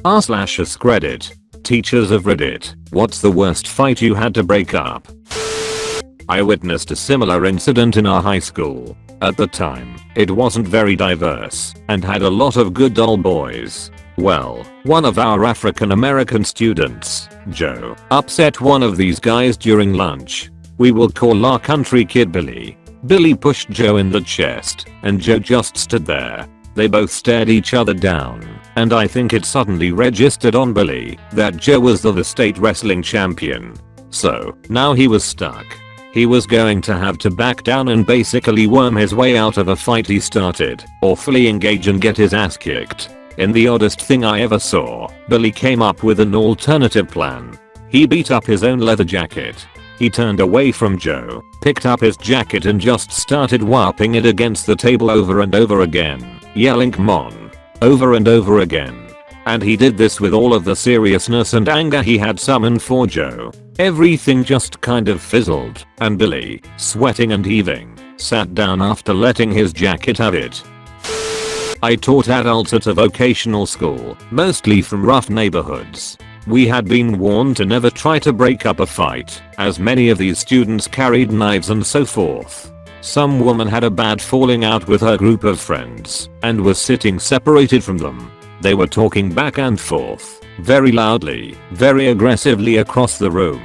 r/s credit. Teachers of Reddit, what's the worst fight you had to break up? I witnessed a similar incident in our high school. At the time, it wasn't very diverse and had a lot of good old boys. Well, one of our African American students, Joe, upset one of these guys during lunch. We will call our country kid Billy. Billy pushed Joe in the chest, and Joe just stood there. They both stared each other down, and I think it suddenly registered on Billy that Joe was the state wrestling champion. So, now he was stuck. He was going to have to back down and basically worm his way out of a fight he started, or fully engage and get his ass kicked. In the oddest thing I ever saw, Billy came up with an alternative plan. He beat up his own leather jacket. He turned away from Joe, picked up his jacket and just started whopping it against the table over and over again, yelling "Come on!" over and over again. And he did this with all of the seriousness and anger he had summoned for Joe. Everything just kind of fizzled, and Billy, sweating and heaving, sat down after letting his jacket have it. I taught adults at a vocational school, mostly from rough neighborhoods. We had been warned to never try to break up a fight, as many of these students carried knives and so forth. Some woman had a bad falling out with her group of friends, and was sitting separated from them. They were talking back and forth, very loudly, very aggressively across the room.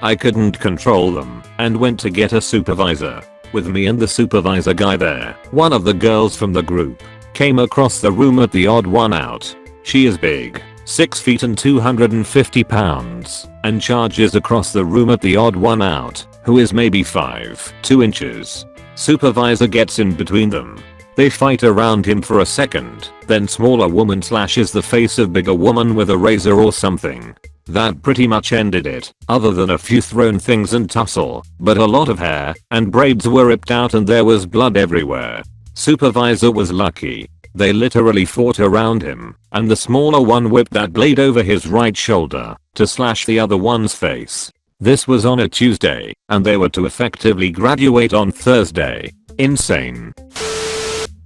I couldn't control them, and went to get a supervisor. With me and the supervisor guy there, one of the girls from the group came across the room at the odd one out. She is big, 6 feet and 250 pounds, and charges across the room at the odd one out, who is maybe 5'2" inches. Supervisor gets in between them. They fight around him for a second, then smaller woman slashes the face of bigger woman with a razor or something. That pretty much ended it, other than a few thrown things and tussle, but a lot of hair and braids were ripped out and there was blood everywhere. Supervisor was lucky. They literally fought around him, and the smaller one whipped that blade over his right shoulder to slash the other one's face. This was on a Tuesday, and they were to effectively graduate on Thursday. Insane.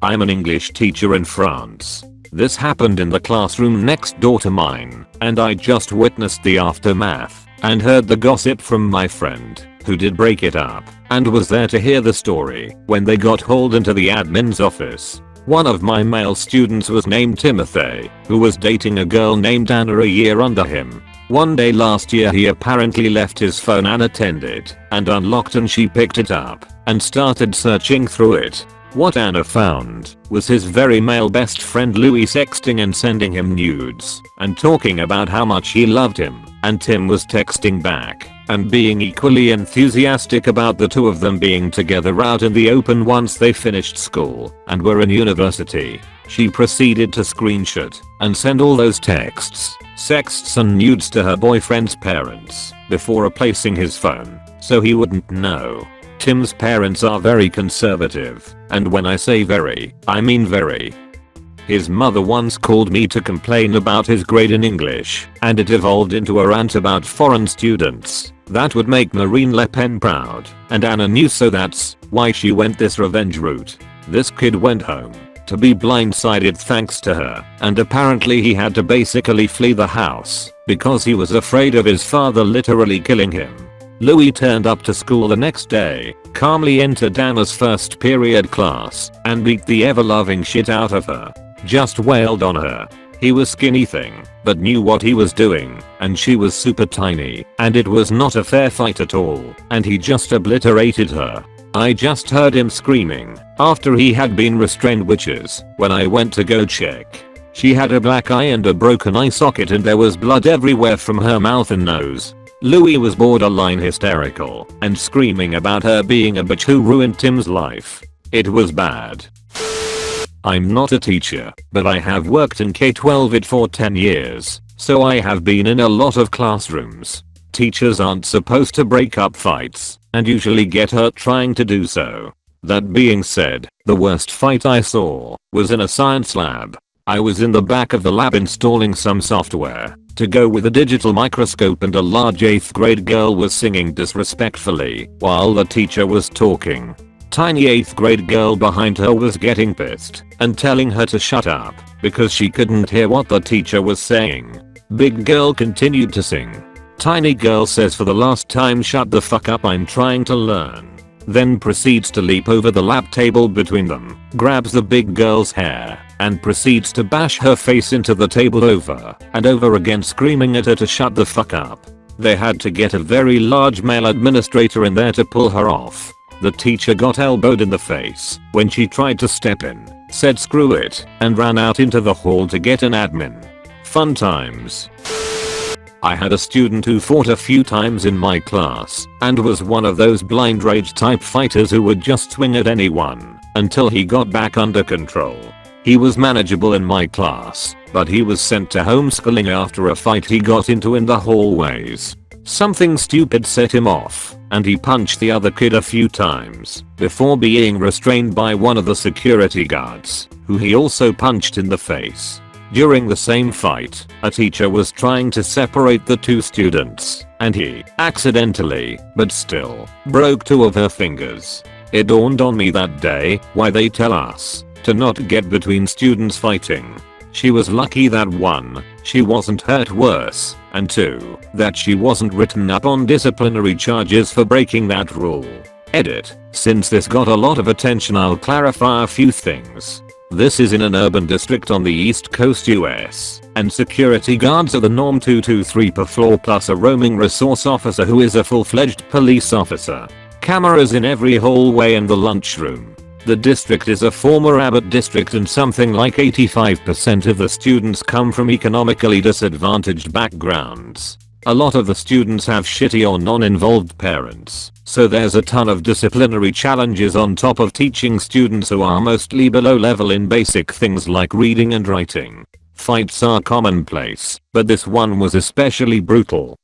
I'm an English teacher in France. This happened in the classroom next door to mine, and I just witnessed the aftermath and heard the gossip from my friend, who did break it up, and was there to hear the story when they got hauled into the admin's office. One of my male students was named Timothy, who was dating a girl named Anna a year under him. One day last year he apparently left his phone unattended and unlocked, and she picked it up and started searching through it. What Anna found was his very male best friend Louis sexting and sending him nudes and talking about how much he loved him, and Tim was texting back and being equally enthusiastic about the two of them being together out in the open once they finished school and were in university. She proceeded to screenshot and send all those texts, sexts and nudes to her boyfriend's parents before replacing his phone so he wouldn't know. Tim's parents are very conservative, and when I say very, I mean very. His mother once called me to complain about his grade in English, and it evolved into a rant about foreign students. That would make Marine Le Pen proud, and Anna knew, so that's why she went this revenge route. This kid went home to be blindsided thanks to her, and apparently he had to basically flee the house because he was afraid of his father literally killing him. Louis turned up to school the next day, calmly entered Anna's first period class, and beat the ever-loving shit out of her. Just wailed on her. He was skinny thing, but knew what he was doing, and she was super tiny, and it was not a fair fight at all, and he just obliterated her. I just heard him screaming after he had been restrained, which is when I went to go check. She had a black eye and a broken eye socket, and there was blood everywhere from her mouth and nose. Louis was borderline hysterical and screaming about her being a bitch who ruined Tim's life. It was bad. I'm not a teacher, but I have worked in K-12 for 10 years, so I have been in a lot of classrooms. Teachers aren't supposed to break up fights, and usually get hurt trying to do so. That being said, the worst fight I saw was in a science lab. I was in the back of the lab installing some software to go with a digital microscope, and a large 8th grade girl was singing disrespectfully while the teacher was talking. Tiny 8th grade girl behind her was getting pissed and telling her to shut up. because she couldn't hear what the teacher was saying. Big girl continued to sing. Tiny girl says for the last time, "Shut the fuck up, I'm trying to learn." Then proceeds to leap over the lap table between them, grabs the big girl's hair, and proceeds to bash her face into the table over and over again, screaming at her to shut the fuck up. They had to get a very large male administrator in there to pull her off. The teacher got elbowed in the face when she tried to step in, said screw it, and ran out into the hall to get an admin. Fun times. I had a student who fought a few times in my class and was one of those blind rage type fighters who would just swing at anyone until he got back under control. He was manageable in my class, but he was sent to homeschooling after a fight he got into in the hallways. Something stupid set him off, and he punched the other kid a few times before being restrained by one of the security guards, who he also punched in the face. During the same fight, a teacher was trying to separate the two students, and he accidentally, but still, broke two of her fingers. It dawned on me that day why they tell us to not get between students fighting. She was lucky that 1, she wasn't hurt worse, and 2, that she wasn't written up on disciplinary charges for breaking that rule. Edit. Since this got a lot of attention, I'll clarify a few things. This is in an urban district on the East Coast US, and security guards are the norm, 2 to 3 per floor plus a roaming resource officer who is a full-fledged police officer. Cameras in every hallway and the lunchroom. The district is a former Abbott district and something like 85% of the students come from economically disadvantaged backgrounds. A lot of the students have shitty or non-involved parents, so there's a ton of disciplinary challenges on top of teaching students who are mostly below level in basic things like reading and writing. Fights are commonplace, but this one was especially brutal.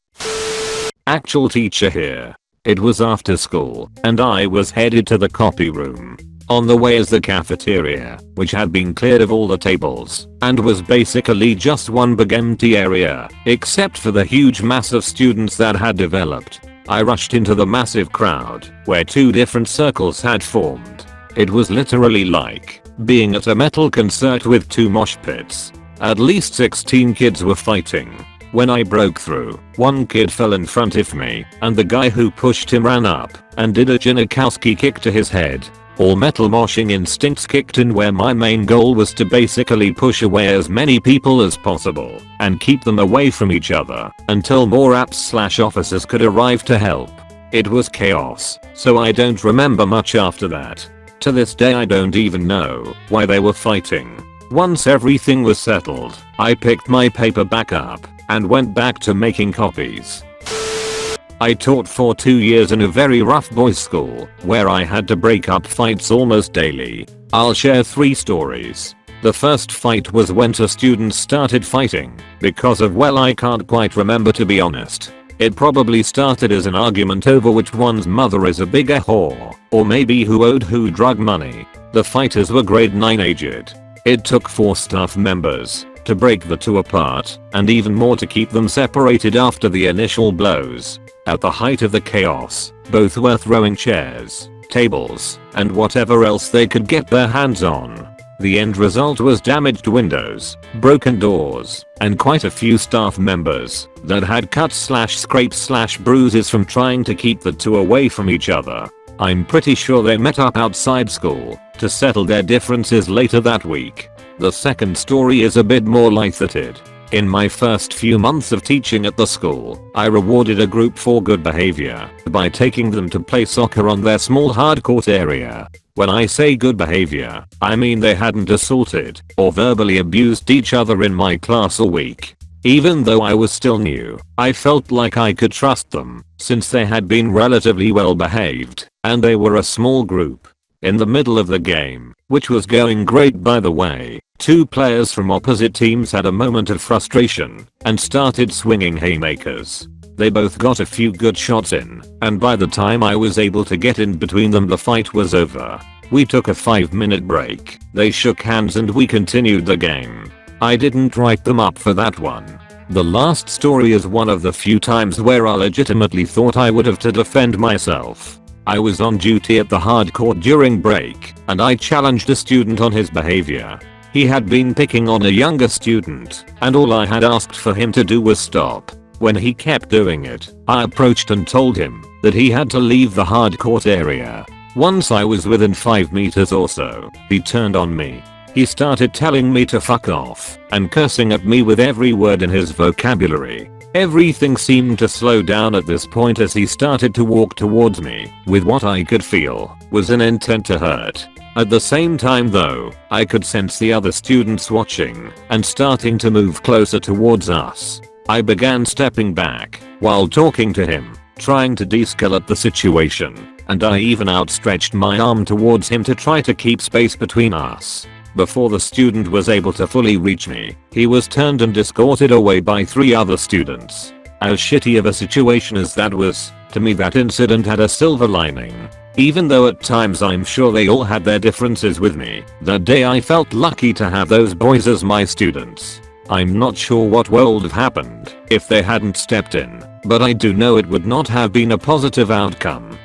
Actual teacher here. It was after school, and I was headed to the copy room. On the way is the cafeteria, which had been cleared of all the tables, and was basically just one big empty area, except for the huge mass of students that had developed. I rushed into the massive crowd, where 2 different circles had formed. It was literally like being at a metal concert with 2 mosh pits. At least 16 kids were fighting. When I broke through, one kid fell in front of me, and the guy who pushed him ran up and did a Jinnakowski kick to his head. All metal moshing instincts kicked in, where my main goal was to basically push away as many people as possible and keep them away from each other until more apps/officers could arrive to help. It was chaos, so I don't remember much after that. To this day I don't even know why they were fighting. Once everything was settled, I picked my paper back up and went back to making copies. I taught for 2 years in a very rough boys school where I had to break up fights almost daily. I'll share 3 stories. The first fight was when 2 students started fighting because of, well, I can't quite remember, to be honest. It probably started as an argument over which one's mother is a bigger whore, or maybe who owed who drug money. The fighters were grade 9 aged. It took 4 staff members to break the 2 apart, and even more to keep them separated after the initial blows. At the height of the chaos, both were throwing chairs, tables, and whatever else they could get their hands on. The end result was damaged windows, broken doors, and quite a few staff members that had cuts/scrapes/bruises from trying to keep the 2 away from each other. I'm pretty sure they met up outside school to settle their differences later that week. The second story is a bit more lighthearted. In my first few months of teaching at the school, I rewarded a group for good behavior by taking them to play soccer on their small hard court area. When I say good behavior, I mean they hadn't assaulted or verbally abused each other in my class all week. Even though I was still new, I felt like I could trust them since they had been relatively well behaved and they were a small group. In the middle of the game, which was going great by the way, 2 players from opposite teams had a moment of frustration and started swinging haymakers. They both got a few good shots in, and by the time I was able to get in between them, the fight was over. We took a 5-minute break, they shook hands, and we continued the game. I didn't write them up for that one. The last story is one of the few times where I legitimately thought I would have to defend myself. I was on duty at the hard court during break, and I challenged a student on his behavior. He had been picking on a younger student, and all I had asked for him to do was stop. When he kept doing it, I approached and told him that he had to leave the hardcourt area. Once I was within 5 meters or so, he turned on me. He started telling me to fuck off and cursing at me with every word in his vocabulary. Everything seemed to slow down at this point as he started to walk towards me with what I could feel was an intent to hurt. At the same time though, I could sense the other students watching and starting to move closer towards us. I began stepping back while talking to him, trying to de-escalate the situation, and I even outstretched my arm towards him to try to keep space between us. Before the student was able to fully reach me, he was turned and escorted away by 3 other students. As shitty of a situation as that was, to me that incident had a silver lining. Even though at times I'm sure they all had their differences with me, that day I felt lucky to have those boys as my students. I'm not sure what would have happened if they hadn't stepped in, but I do know it would not have been a positive outcome.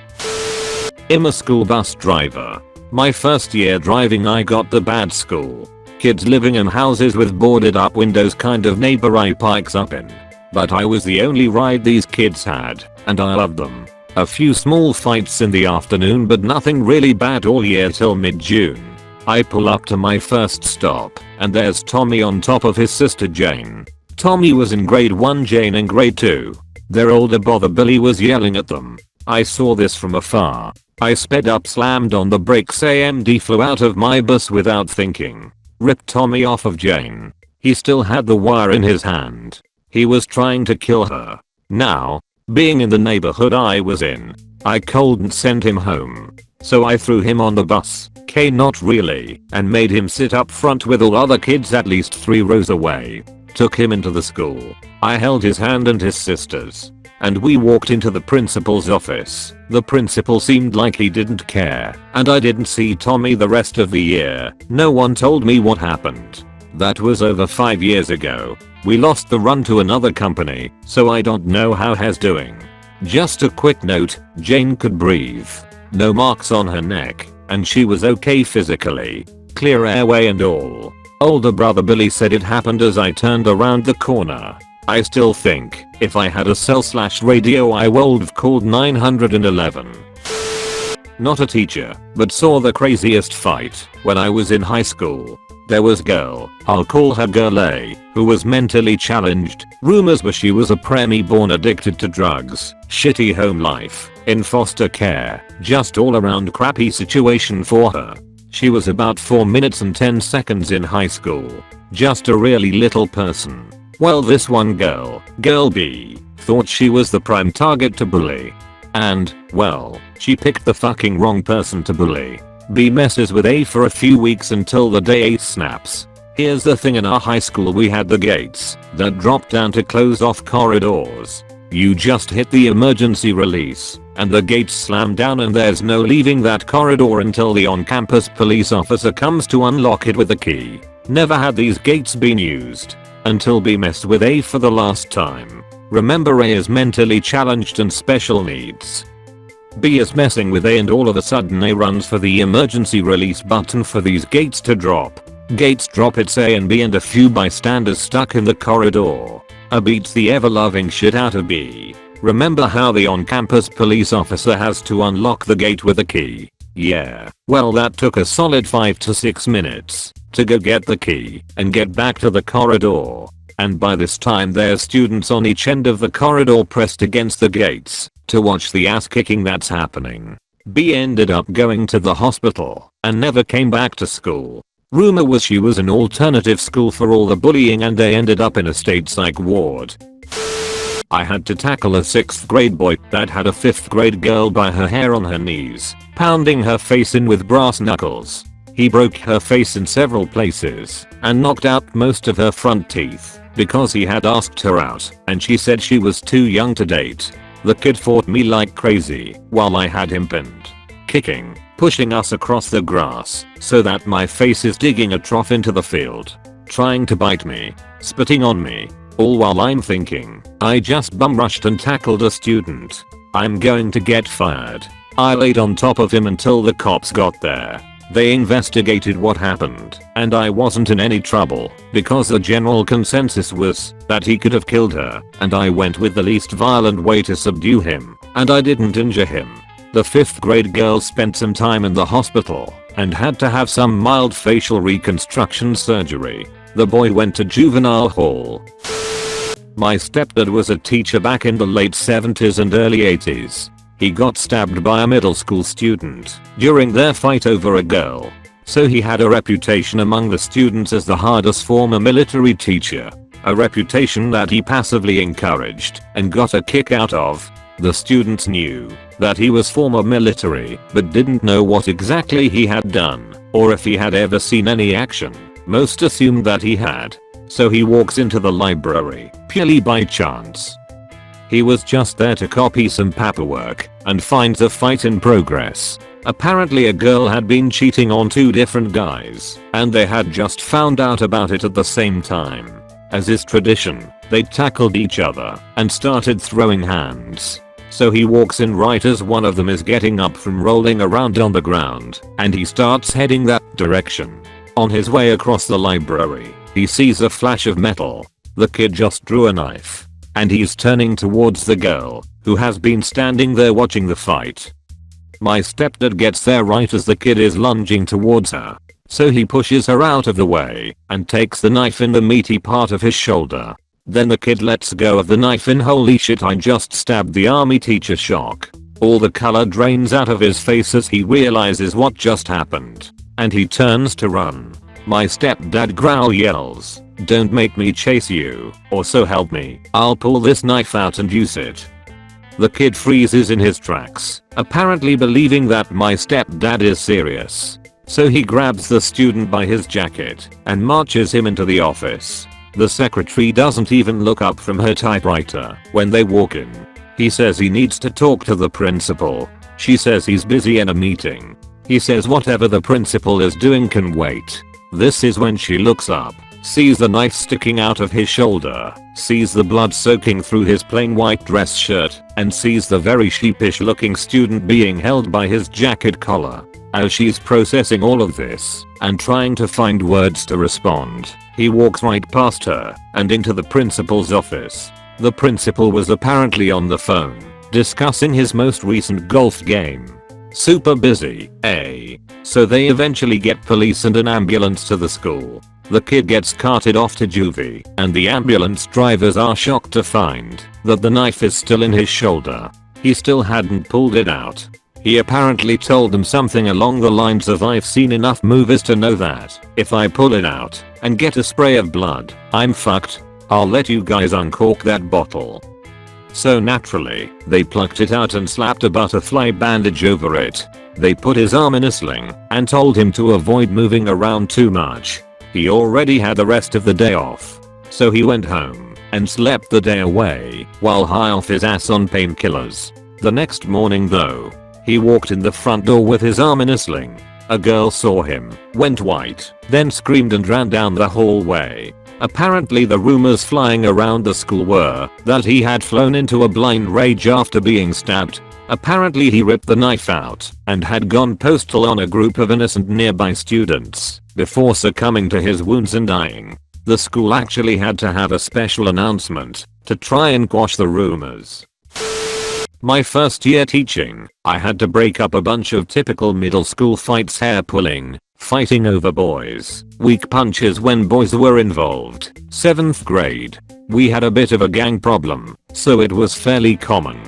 I'm a school bus driver. My first year driving I got the bad school. Kids living in houses with boarded up windows kind of neighbor I pikes up in. But I was the only ride these kids had, and I loved them. A few small fights in the afternoon but nothing really bad all year till mid-June. I pull up to my first stop, and there's Tommy on top of his sister Jane. Tommy was in grade 1, Jane in grade 2. Their older brother Billy was yelling at them. I saw this from afar. I sped up, slammed on the brakes, AMD flew out of my bus without thinking. Ripped Tommy off of Jane. He still had the wire in his hand. He was trying to kill her. Now, being in the neighborhood I was in, I couldn't send him home. So I threw him on the bus, not really, and made him sit up front with all other kids at least 3 rows away. Took him into the school. I held his hand and his sister's, and we walked into the principal's office. The principal seemed like he didn't care, and I didn't see Tommy the rest of the year. No one told me what happened. That was over 5 years ago. We lost the run to another company, so I don't know how he's doing. Just a quick note, Jane could breathe. No marks on her neck, and she was okay physically. Clear airway and all. Older brother Billy said it happened as I turned around the corner. I still think, if I had a cell/radio I would've called 911. Not a teacher, but saw the craziest fight when I was in high school. There was girl, I'll call her Girl A, who was mentally challenged. Rumors were she was a preemie born addicted to drugs, shitty home life, in foster care, just all around crappy situation for her. She was about 4 minutes and 10 seconds in high school. Just a really little person. Well, this one girl, Girl B, thought she was the prime target to bully. And, well, she picked the fucking wrong person to bully. B messes with A for a few weeks until the day A snaps. Here's the thing, in our high school we had the gates that dropped down to close off corridors. You just hit the emergency release, and the gates slam down and there's no leaving that corridor until the on-campus police officer comes to unlock it with a key. Never had these gates been used until B messed with A for the last time. Remember, A is mentally challenged and special needs. B is messing with A and all of a sudden A runs for the emergency release button for these gates to drop. Gates drop, it's A and B and a few bystanders stuck in the corridor. A beats the ever-loving shit out of B. Remember how the on-campus police officer has to unlock the gate with a key? Yeah, well that took a solid 5 to 6 minutes to go get the key and get back to the corridor. And by this time there's students on each end of the corridor pressed against the gates to watch the ass kicking that's happening. B ended up going to the hospital and never came back to school. Rumor was she was an alternative school for all the bullying and they ended up in a state psych ward. I had to tackle a 6th grade boy that had a 5th grade girl by her hair on her knees, pounding her face in with brass knuckles. He broke her face in several places and knocked out most of her front teeth because he had asked her out and she said she was too young to date. The kid fought me like crazy while I had him pinned, kicking, pushing us across the grass so that my face is digging a trough into the field, trying to bite me, spitting on me, all while I'm thinking, I just bum rushed and tackled a student. I'm going to get fired. I laid on top of him until the cops got there. They investigated what happened, and I wasn't in any trouble because the general consensus was that he could have killed her, and I went with the least violent way to subdue him, and I didn't injure him. The 5th grade girl spent some time in the hospital and had to have some mild facial reconstruction surgery. The boy went to juvenile hall. My stepdad was a teacher back in the late 70s and early 80s. He got stabbed by a middle school student during their fight over a girl. So he had a reputation among the students as the hardest former military teacher. A reputation that he passively encouraged and got a kick out of. The students knew that he was former military but didn't know what exactly he had done or if he had ever seen any action. Most assumed that he had. So he walks into the library purely by chance. He was just there to copy some paperwork and finds a fight in progress. Apparently a girl had been cheating on 2 different guys and they had just found out about it at the same time. As is tradition, they tackled each other and started throwing hands. So he walks in right as one of them is getting up from rolling around on the ground and he starts heading that direction. On his way across the library, he sees a flash of metal. The kid just drew a knife and he's turning towards the girl who has been standing there watching the fight. My stepdad gets there right as the kid is lunging towards her. So he pushes her out of the way and takes the knife in the meaty part of his shoulder. Then the kid lets go of the knife in holy shit I just stabbed the army teacher shock. All the color drains out of his face as he realizes what just happened. And he turns to run. My stepdad growl yells, "Don't make me chase you, or so help me, I'll pull this knife out and use it." The kid freezes in his tracks, apparently believing that my stepdad is serious. So he grabs the student by his jacket and marches him into the office. The secretary doesn't even look up from her typewriter when they walk in. He says he needs to talk to the principal. She says he's busy in a meeting. He says whatever the principal is doing can wait. This is when she looks up, sees the knife sticking out of his shoulder, sees the blood soaking through his plain white dress shirt, and sees the very sheepish looking student being held by his jacket collar. As she's processing all of this and trying to find words to respond, he walks right past her and into the principal's office. The principal was apparently on the phone, discussing his most recent golf game. Super busy, eh? So they eventually get police and an ambulance to the school. The kid gets carted off to juvie, and the ambulance drivers are shocked to find that the knife is still in his shoulder. He still hadn't pulled it out. He apparently told them something along the lines of, "I've seen enough movies to know that if I pull it out and get a spray of blood, I'm fucked. I'll let you guys uncork that bottle." So naturally, they plucked it out and slapped a butterfly bandage over it. They put his arm in a sling and told him to avoid moving around too much. He already had the rest of the day off. So he went home and slept the day away while high off his ass on painkillers. The next morning though, he walked in the front door with his arm in a sling. A girl saw him, went white, then screamed and ran down the hallway. Apparently the rumors flying around the school were that he had flown into a blind rage after being stabbed. Apparently he ripped the knife out and had gone postal on a group of innocent nearby students before succumbing to his wounds and dying. The school actually had to have a special announcement to try and quash the rumors. My first year teaching, I had to break up a bunch of typical middle school fights: hair pulling, fighting over boys, weak punches when boys were involved. 7th grade. We had a bit of a gang problem, so it was fairly common.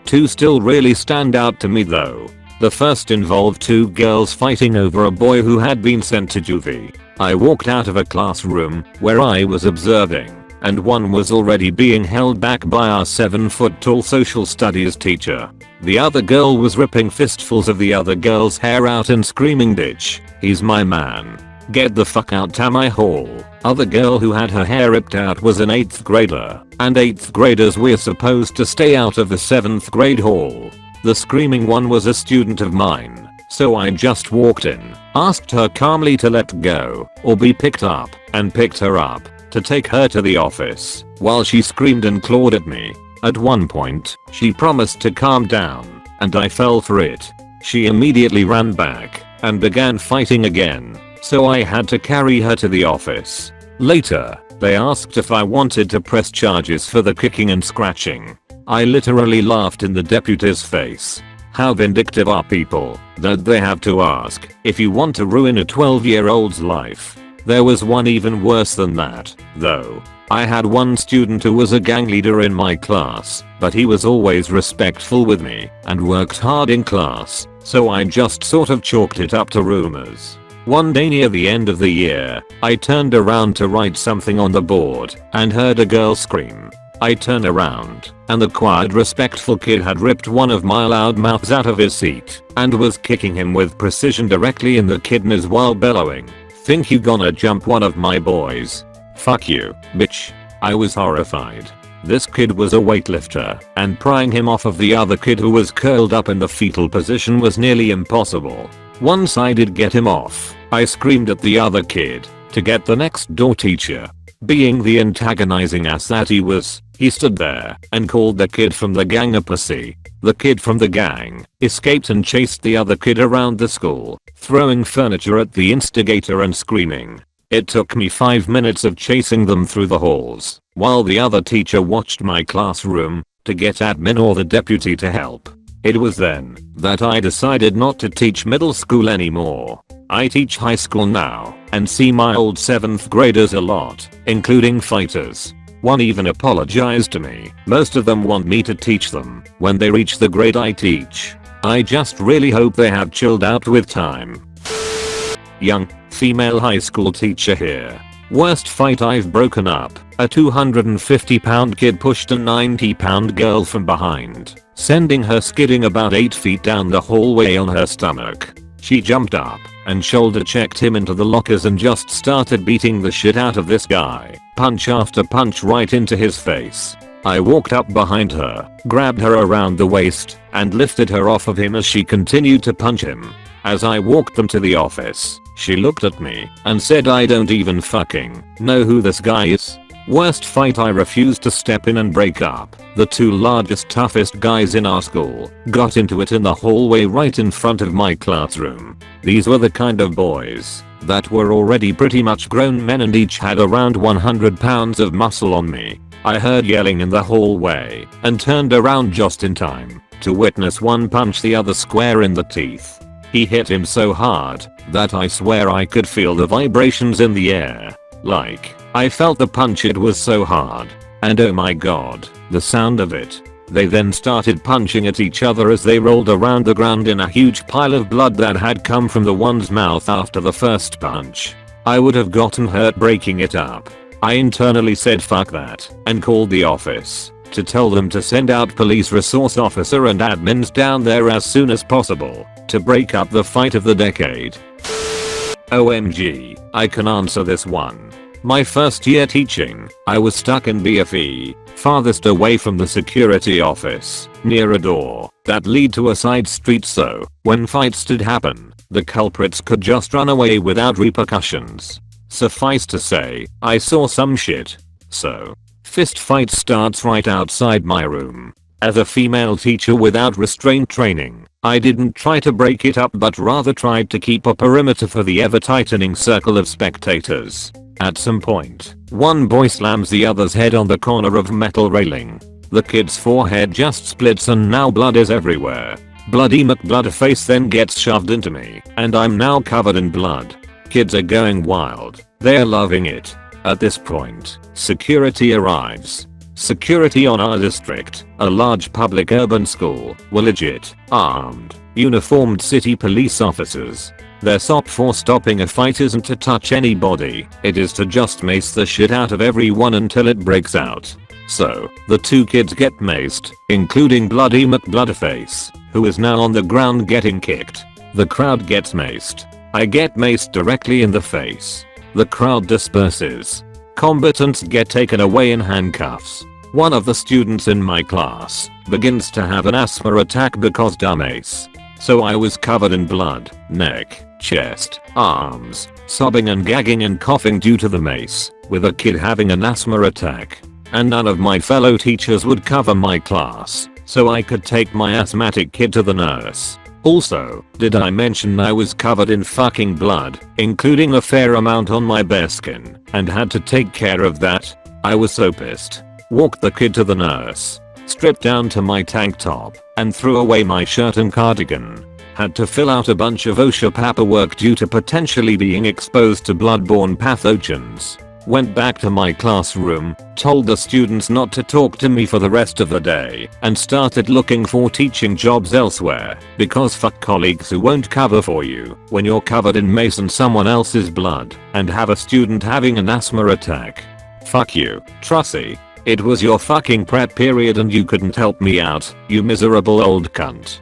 2 still really stand out to me though. The first involved 2 girls fighting over a boy who had been sent to juvie. I walked out of a classroom where I was observing, and one was already being held back by our 7-foot-tall social studies teacher. The other girl was ripping fistfuls of the other girl's hair out and screaming, "Bitch, he's my man. Get the fuck out to my hall." Other girl who had her hair ripped out was an 8th grader, and 8th graders were supposed to stay out of the 7th grade hall. The screaming one was a student of mine, so I just walked in, asked her calmly to let go or be picked up, and picked her up to take her to the office while she screamed and clawed at me. At one point, she promised to calm down, and I fell for it. She immediately ran back and began fighting again, so I had to carry her to the office. Later, they asked if I wanted to press charges for the kicking and scratching. I literally laughed in the deputy's face. How vindictive are people that they have to ask if you want to ruin a 12-year-old's life? There was one even worse than that, though. I had one student who was a gang leader in my class, but he was always respectful with me and worked hard in class, so I just sort of chalked it up to rumors. One day near the end of the year, I turned around to write something on the board and heard a girl scream. I turned around, and the quiet respectful kid had ripped one of my loudmouths out of his seat and was kicking him with precision directly in the kidneys while bellowing, "Think you gonna jump one of my boys? Fuck you, bitch." I was horrified. This kid was a weightlifter, and prying him off of the other kid who was curled up in the fetal position was nearly impossible. Once I did get him off, I screamed at the other kid to get the next door teacher. Being the antagonizing ass that he was, he stood there and called the kid from the gang a pussy. The kid from the gang escaped and chased the other kid around the school, throwing furniture at the instigator and screaming. It took me 5 minutes of chasing them through the halls, while the other teacher watched my classroom to get admin or the deputy to help. It was then that I decided not to teach middle school anymore. I teach high school now and see my old 7th graders a lot, including fighters. One even apologized to me. Most of them want me to teach them when they reach the grade I teach. I just really hope they have chilled out with time. Young, female high school teacher here. Worst fight I've broken up. A 250-pound kid pushed a 90-pound girl from behind, sending her skidding about 8 feet down the hallway on her stomach. She jumped up and shoulder checked him into the lockers and just started beating the shit out of this guy, punch after punch right into his face. I walked up behind her, grabbed her around the waist, and lifted her off of him as she continued to punch him. As I walked them to the office, she looked at me and said, "I don't even fucking know who this guy is." Worst fight I refused to step in and break up. The 2 largest toughest guys in our school got into it in the hallway right in front of my classroom. These were the kind of boys that were already pretty much grown men and each had around 100 pounds of muscle on me. I heard yelling in the hallway and turned around just in time to witness one punch the other square in the teeth. He hit him so hard that I swear I could feel the vibrations in the air. Like, I felt the punch, it was so hard. And oh my god, the sound of it. They then started punching at each other as they rolled around the ground in a huge pile of blood that had come from the one's mouth after the first punch. I would have gotten hurt breaking it up. I internally said fuck that and called the office to tell them to send out police resource officer and admins down there as soon as possible to break up the fight of the decade. OMG, I can answer this one. My first year teaching, I was stuck in BFE, farthest away from the security office, near a door that lead to a side street, so when fights did happen, the culprits could just run away without repercussions. Suffice to say, I saw some shit. So, fist fight starts right outside my room. As a female teacher without restraint training, I didn't try to break it up but rather tried to keep a perimeter for the ever-tightening circle of spectators. At some point, one boy slams the other's head on the corner of metal railing. The kid's forehead just splits and now blood is everywhere. Bloody McBloodface then gets shoved into me, and I'm now covered in blood. Kids are going wild. They're loving it. At this point, security arrives. Security on our district, a large public urban school, were legit, armed, uniformed city police officers. Their SOP for stopping a fight isn't to touch anybody, it is to just mace the shit out of everyone until it breaks out. So, the 2 kids get maced, including Bloody McBloodface, who is now on the ground getting kicked. The crowd gets maced. I get maced directly in the face. The crowd disperses. Combatants get taken away in handcuffs. One of the students in my class begins to have an asthma attack because dumbass. So I was covered in blood, neck, chest, arms, sobbing and gagging and coughing due to the mace, with a kid having an asthma attack. And none of my fellow teachers would cover my class, so I could take my asthmatic kid to the nurse. Also, did I mention I was covered in fucking blood, including a fair amount on my bare skin, and had to take care of that? I was so pissed. Walked the kid to the nurse. Stripped down to my tank top and threw away my shirt and cardigan. Had to fill out a bunch of OSHA paperwork due to potentially being exposed to bloodborne pathogens. Went back to my classroom, told the students not to talk to me for the rest of the day, and started looking for teaching jobs elsewhere, because fuck colleagues who won't cover for you when you're covered in mace and someone else's blood, and have a student having an asthma attack. Fuck you, Trussy. It was your fucking prep period and you couldn't help me out, you miserable old cunt.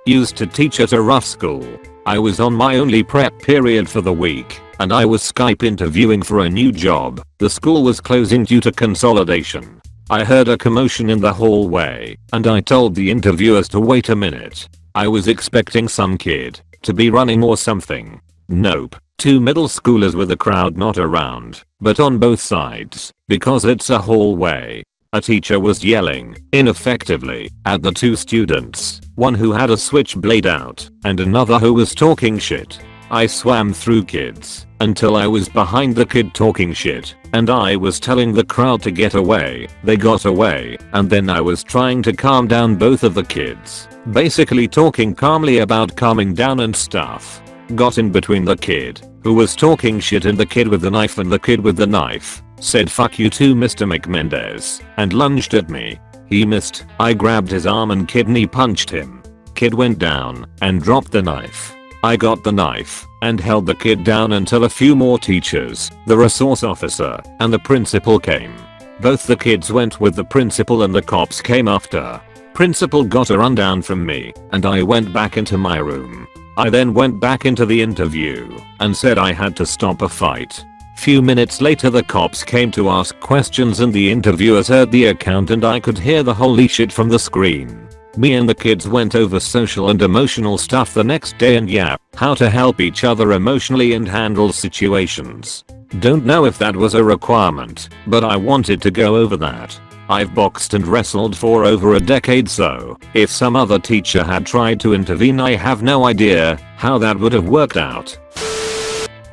Used to teach at a rough school. I was on my only prep period for the week, and I was Skype interviewing for a new job. The school was closing due to consolidation. I heard a commotion in the hallway, and I told the interviewers to wait a minute. I was expecting some kid to be running or something. Nope. 2 middle schoolers with a crowd not around, but on both sides, because it's a hallway. A teacher was yelling, ineffectively, at the 2 students, one who had a switchblade out, and another who was talking shit. I swam through kids, until I was behind the kid talking shit, and I was telling the crowd to get away. They got away, and then I was trying to calm down both of the kids, basically talking calmly about calming down and stuff. Got in between the kid who was talking shit and the kid with the knife, and the kid with the knife said fuck you too, Mr. McMendez, and lunged at me. He missed. I grabbed his arm and kidney punched him. Kid went down and dropped the knife. I got the knife and held the kid down until a few more teachers, the resource officer, and the principal came. Both the kids went with the principal and the cops came after. Principal got a rundown from me and I went back into my room. I then went back into the interview and said I had to stop a fight. Few minutes later the cops came to ask questions and the interviewers heard the account and I could hear the holy shit from the screen. Me and the kids went over social and emotional stuff the next day and yeah, how to help each other emotionally and handle situations. Don't know if that was a requirement, but I wanted to go over that. I've boxed and wrestled for over a decade, so if some other teacher had tried to intervene I have no idea how that would have worked out.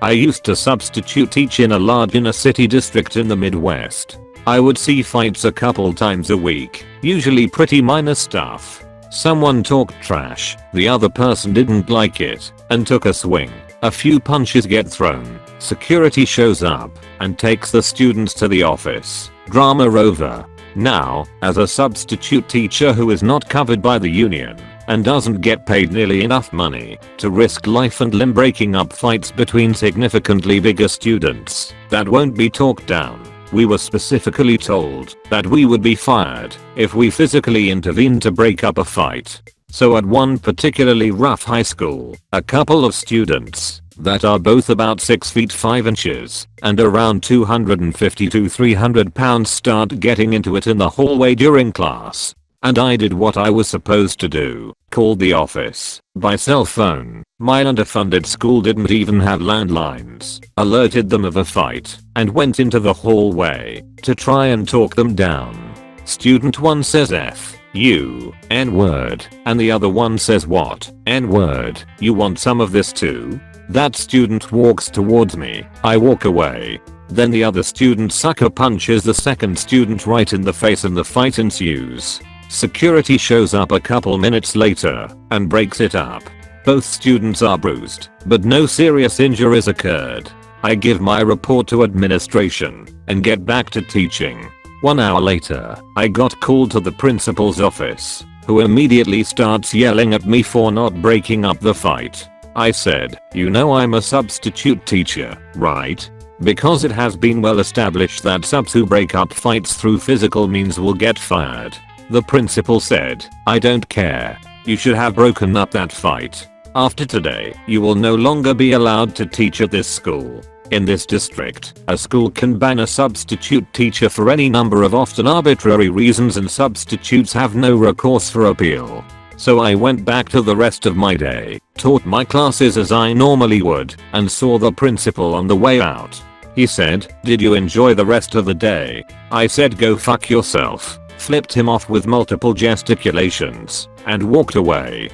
I used to substitute teach in a large inner city district in the Midwest. I would see fights a couple times a week, usually pretty minor stuff. Someone talked trash, the other person didn't like it, and took a swing. A few punches get thrown, security shows up, and takes the students to the office. Drama over. Now, as a substitute teacher who is not covered by the union, and doesn't get paid nearly enough money to risk life and limb breaking up fights between significantly bigger students that won't be talked down, we were specifically told that we would be fired if we physically intervened to break up a fight. So at one particularly rough high school, a couple of students that are both about 6 feet 5 inches and around 250 to 300 pounds start getting into it in the hallway during class. And I did what I was supposed to do, called the office by cell phone. My underfunded school didn't even have landlines, alerted them of a fight, and went into the hallway to try and talk them down. Student 1 says F, you, N-word, and the other one says what, N-word, you want some of this too? That student walks towards me, I walk away. Then the other student sucker punches the second student right in the face and the fight ensues. Security shows up a couple minutes later and breaks it up. Both students are bruised, but no serious injuries occurred. I give my report to administration and get back to teaching. 1 hour later, I got called to the principal's office, who immediately starts yelling at me for not breaking up the fight. I said, you know I'm a substitute teacher, right? Because it has been well established that subs who break up fights through physical means will get fired. The principal said, I don't care. You should have broken up that fight. After today, you will no longer be allowed to teach at this school. In this district, a school can ban a substitute teacher for any number of often arbitrary reasons and substitutes have no recourse for appeal. So I went back to the rest of my day, taught my classes as I normally would, and saw the principal on the way out. He said, did you enjoy the rest of the day? I said go fuck yourself, flipped him off with multiple gesticulations, and walked away.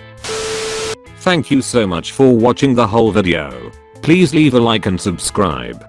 Thank you so much for watching the whole video. Please leave a like and subscribe.